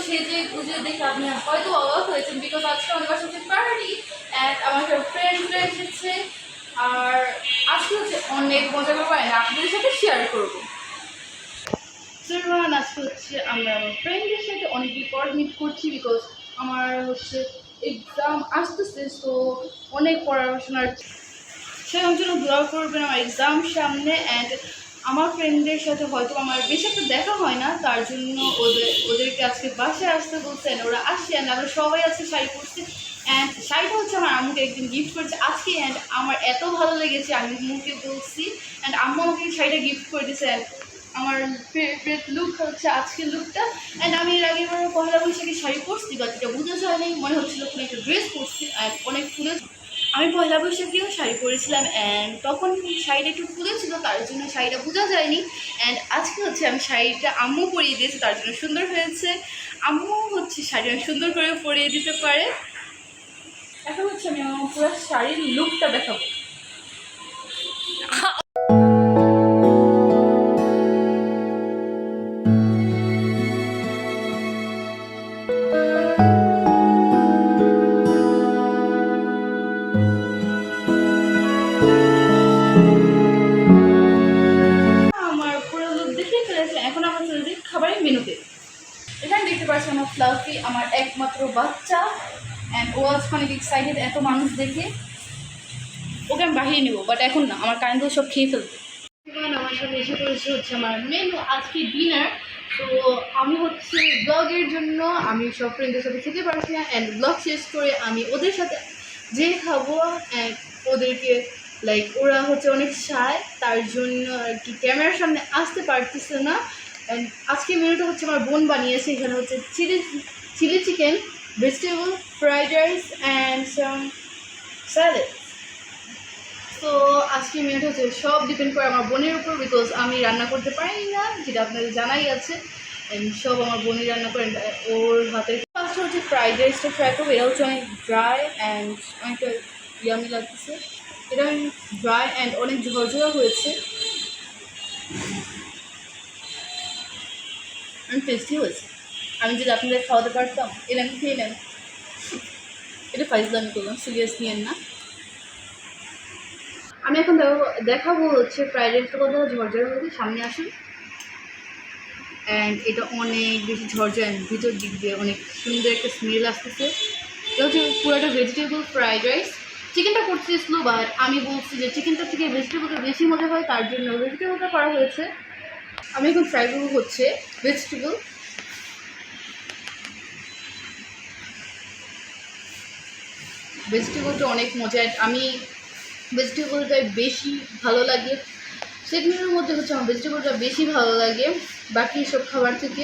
সেজে গুজে দেখে আপনি হয়তো অবাক হয়েছেন, বিকজ আজকে আমাদের বাসায় হচ্ছে পার্টি অ্যান্ড আমার সব ফ্রেন্ডসরা এসেছে। আর আজকে হচ্ছে অনেক মজা করবো আর আপনাদের সাথে শেয়ার করবো। আজকে হচ্ছে আমরা আমার ফ্রেন্ডদের সাথে অনেকদিন পর মিট করছি, বিকজ আমার হচ্ছে এক্সাম আসতেছে, তো অনেক পড়াশোনার সেরকম জন্য দোয়া করবেন আমার এক্সাম সামনে। অ্যান্ড আমার ফ্রেন্ডদের সাথে হয়তো আমার বেশি একটা দেখা হয় না, তার জন্য ওদেরকে আজকে বাসায় আসতে বলছেন, ওরা আসছে। অ্যান্ড আমরা সবাই আজকে শাড়ি পরছি অ্যান্ড শাড়িটা হচ্ছে আমার আম্মুকে একদিন গিফট করেছে আজকে। অ্যান্ড আমার এত ভালো লেগেছে, আমি আম্মুকে বলছি অ্যান্ড আম্মু আমাকে শাড়িটা গিফট করে দিয়েছে। অ্যান্ড আমার ফেভারিট লুক হচ্ছে আজকের লুকটা। অ্যান্ড আমি এর আগে পয়লা বৈশাখে শাড়ি পরছি, বাট এটা বোঝা যায় নাই, মনে হচ্ছিল কোনো একটা ড্রেস পরছি অ্যান্ড অনেক ফুলে। আমি পয়লা বৈশাখেও শাড়ি পরেছিলাম অ্যান্ড তখন শাড়িটা একটু খুলেছিল, তার জন্য শাড়িটা বোঝা যায়নি। অ্যান্ড আজকে হচ্ছে আমি শাড়িটা আম্মু পরিয়ে দিয়েছে, তার জন্য সুন্দর হয়েছে। আম্মু হচ্ছে শাড়ি অনেক সুন্দর করে পরিয়ে দিতে পারে। এখন হচ্ছে আমি আমার পুরো শাড়ির লুকটা দেখাবো। খাবারের মেনুতে এখানে দেখতে পাচ্ছি আমার ফ্লাফি, আমার একমাত্র বাচ্চা। অ্যান্ড ও আজ অনেক এক্সাইটেড এত মানুষ দেখে। ওকে আমি বাহিয়ে নেবো, বাট এখন না, আমার কারেন্ট সব খেয়ে ফেলবে। আমার সাথে এসে পড়েছে হচ্ছে আমার মেনু আজকে ডিনার। তো আমি হচ্ছে ব্লগের জন্য আমি সব ফ্রেন্ডদের সাথে খেতে পারছি না, অ্যান্ড ব্লগ শেষ করে আমি ওদের সাথে যে খাবো। অ্যান্ড ওদেরকে লাইক ওরা হচ্ছে অনেক শায়, তার জন্য আর কি ক্যামেরার সামনে আসতে পারতেছে না। অ্যান্ড আজকে মেনুটা হচ্ছে আমার বোন বানিয়েছে। এখানে হচ্ছে chilli chicken, vegetable, fried rice and some salad. তো আজকে মেনুটা হচ্ছে সব ডিপেন্ড করে আমার বোনের উপর, বিকজ আমি রান্না করতে পারি না, যেটা আপনাদের জানাই আছে। অ্যান্ড সব আমার বোনই রান্না করেন, ওর হাতে। ফার্স্ট হচ্ছে ফ্রাইড রাইসটা ট্রাই করবো। এটা হচ্ছে অনেক ড্রাই অ্যান্ড অনেকটা ইয়ামি লাগতেছে। এটা ড্রাই অ্যান্ড অনেক ঝরঝরা হয়েছে, অনেক টেস্টি হয়েছে। আমি যদি আপনাদের খাওয়াতে পারতাম, এলাম খেয়ে নেন। এটা ফাইজলামি করলাম, সিরিয়াস নিয়েন না। আমি এখন দেখাবো হচ্ছে ফ্রাইড রাইসটা কত ঝরঝরা হয়েছে, সামনে আসুন। অ্যান্ড এটা অনেক বেশি ঝরঝরা, ভিতর দিক দিয়ে অনেক সুন্দর একটা স্মেল আসতেছে। এটা হচ্ছে পুরোটা ভেজিটেবল ফ্রাইড রাইস। চিকেনটা করতে স্লো, বাট আমি বলছি যে চিকেনটা থেকে ভেজিটেবলটা বেশি মজা হয়, তার জন্য ভেজিটেবলটা করা হয়েছে। আমি এখন ফ্রাই করবো হচ্ছে ভেজিটেবল। ভেজিটেবলটা অনেক মজা, আমি ভেজিটেবলটা বেশি ভালো লাগে। সেগুলোর মধ্যে হচ্ছে আমার ভেজিটেবলটা বেশি ভালো লাগে বাকি সব খাবার থেকে।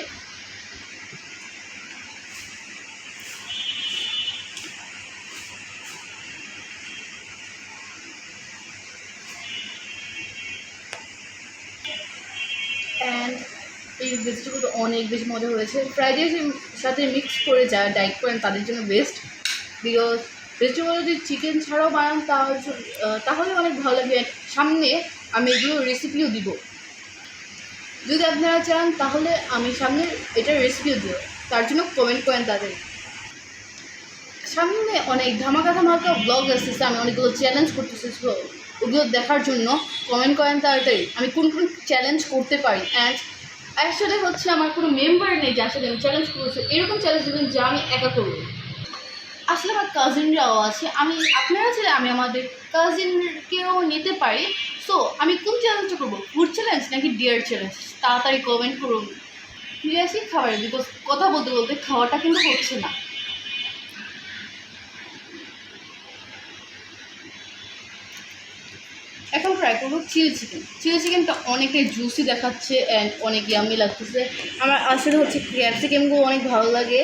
অ্যান্ড এই ভেজিটেবলটা অনেক বেশি মজা হয়েছে। ফ্রাইড রাইসের সাথে মিক্স করে যারা ডায়েট করেন তাদের জন্য বেস্ট, বিকজ ভেজিটেবল যদি চিকেন ছাড়াও বানান তাহলে অনেক ভালো লাগবে। সামনে আমি এগুলো রেসিপিও দিব, যদি আপনারা চান তাহলে আমি সামনে এটার রেসিপিও দিব, তার জন্য কমেন্ট করেন তাদের। সামনে অনেক ধামাকা ব্লগ আসতেছে, আমি অনেকগুলো চ্যালেঞ্জ করতেছি, ওগুলো দেখার জন্য কমেন্ট করেন তাড়াতাড়ি আমি কোন কোন চ্যালেঞ্জ করতে পারি। অ্যান্ড আসলে হচ্ছে আমার কোনো মেম্বার নেই যে আসলে আমি চ্যালেঞ্জ করছি, এরকম চ্যালেঞ্জ দেবেন যা আমি একা করবো। আসলে আমার কাজিনরাও আছে, আপনারা চাইলে আমি আমাদের কাজিনকেও নিতে পারি। সো আমি কোন চ্যালেঞ্জটা করবো, ফুড চ্যালেঞ্জ নাকি ডিয়ার চ্যালেঞ্জ, তাড়াতাড়ি কমেন্ট করুন। ফিরে আসি খাবারে, বিকজ কথা বলতে বলতে খাওয়াটা কিন্তু হচ্ছে না। এখন ট্রাই করবো চিলি চিকেন। চিলি চিকেনটা অনেকটাই জুসি দেখাচ্ছে অ্যান্ড অনেক ইয়ামি লাগতেছে। আমার আসলে হচ্ছে ক্যাপসিকামগুলো অনেক ভালো লাগে।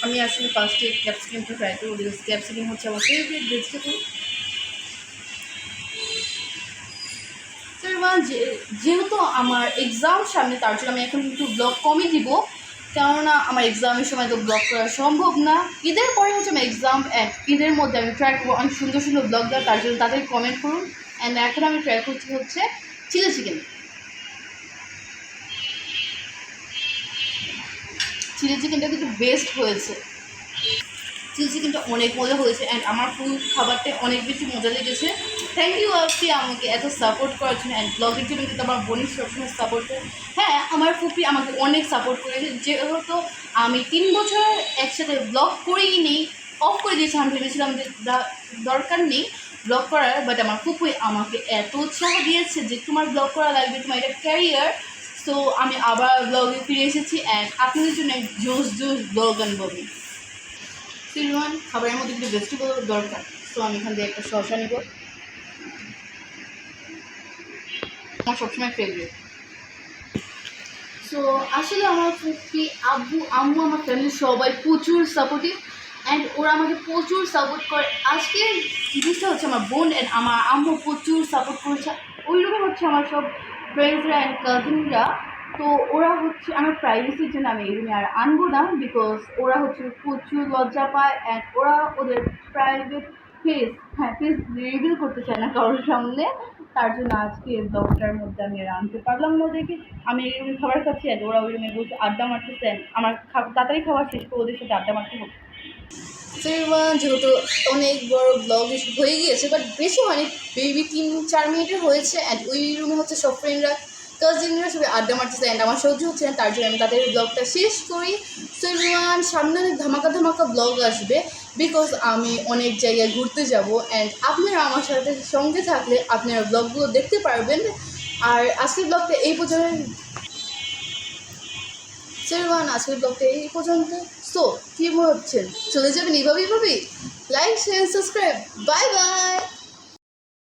আমি আসলে ফার্স্টে ক্যাপসিকামটা ট্রাই করবো, বিকজ ক্যাপসিকাম হচ্ছে আমার ফেভারিট ভেজিটেবল। যেহেতু আমার এক্সাম সামনে, তার জন্য আমি এখন একটু ব্লগ কমই দিব, কেননা আমার এক্সামের সময় তো ব্লগ করা সম্ভব না। ঈদের পরে হচ্ছে আমার এক্সাম, অ্যান্ড ঈদের মধ্যে আমি ট্রাই করবো অনেক সুন্দর সুন্দর ব্লগ দেওয়া, তার জন্য তাদের কমেন্ট করুন। অ্যান্ড এখন আমি ট্রাই করছি হচ্ছে চিলি চিকেন। চিলি চিকেনটা কিন্তু বেস্ট হয়েছে, চিলি চিকেনটা অনেক মজা হয়েছে অ্যান্ড আমার ফুল খাবারটা অনেক বেশি মজা লেগেছে। থ্যাংক ইউ আপনি আমাকে এত সাপোর্ট করার জন্য অ্যান্ড ব্লগের জন্য কিন্তু আমার বোনের সবসময় সাপোর্ট করে। হ্যাঁ, আমার ফুপি আমাকে অনেক সাপোর্ট করেছে, যেহেতু আমি 3 বছর একসাথে ব্লগ করেই নেই, অফ করে দিয়েছি। আমি ভেবেছিলাম যে দরকার নেই ব্লগ করার, বাট আমার ফুপি আমাকে এত উৎসাহ দিয়েছে যে তোমার ব্লগ করা লাগবে, তোমার এটা ক্যারিয়ার। সো আমি আবার ব্লগে ফিরে এসেছি অ্যান্ড আপনাদের জন্য জোস জোস ব্লগ আনবো। সিলওয়ান খাবারের মধ্যে কিন্তু ভেজিটেবল দরকার, তো আমি এখান থেকে একটা শসা নিব, আমার সবসময় ফেভারিট। সো আসলে আমার ফুপি, আব্বু, আম্মু, আমার ফ্যামিলির সবাই প্রচুর সাপোর্টিভ অ্যান্ড ওরা আমাকে প্রচুর সাপোর্ট করে। আজকের জিনিসটা হচ্ছে আমার বোন অ্যান্ড আমার আম্মু প্রচুর সাপোর্ট করেছে। ওইরকম হচ্ছে আমার সব ফ্রেন্ডসরা অ্যান্ড কাজিনরা। তো ওরা হচ্ছে আমার প্রাইভেসির জন্য আমি এই রুমে আর আনবো না, বিকজ ওরা হচ্ছে প্রচুর লজ্জা পায় অ্যান্ড ওরা ওদের প্রাইভেট ফেস, হ্যাঁ, ফেস রিভিল করতে চায় না কারোর সামনে। তার জন্য আজকে ব্লগটার মধ্যে আমি আর আনতে পারলাম না ওদেরকে। আমি এই রুমে খাবার খাচ্ছি আর ওরা ওই রুমে বসে আড্ডা মারতেছে। আমার তাড়াতাড়ি খাবার শেষ করে ওদের সাথে আড্ডা মারতে হবে। যেহেতু অনেক বড় ব্লগ হয়ে গিয়েছে, বাট বেশি হয়নি, বেবি 3-4 মিনিটের হয়েছে অ্যান্ড ওই রুমে হচ্ছে সব ফ্রেন্ডরা, কাজিনরা সবাই আড্ডা মারতেছে অ্যান্ড আমার সহ্য হচ্ছে না, তার জন্য আমি তাদের ব্লগটা শেষ করি। সো এভরিওয়ান, সামনে অনেক ধামাকা ধামাকা ব্লগ আসবে, বিকজ আমি অনেক জায়গায় ঘুরতে যাব অ্যান্ড আপনারা আমার সাথে সঙ্গে থাকলে আপনারা ব্লগগুলো দেখতে পারবেন। আর আজকের ব্লগটা এই পর্যন্ত, আজকের ব্লগটা এই পর্যন্ত। সো কী ভাবছেন, চলে যাবেন এইভাবেই? Like, share, subscribe. Bye bye.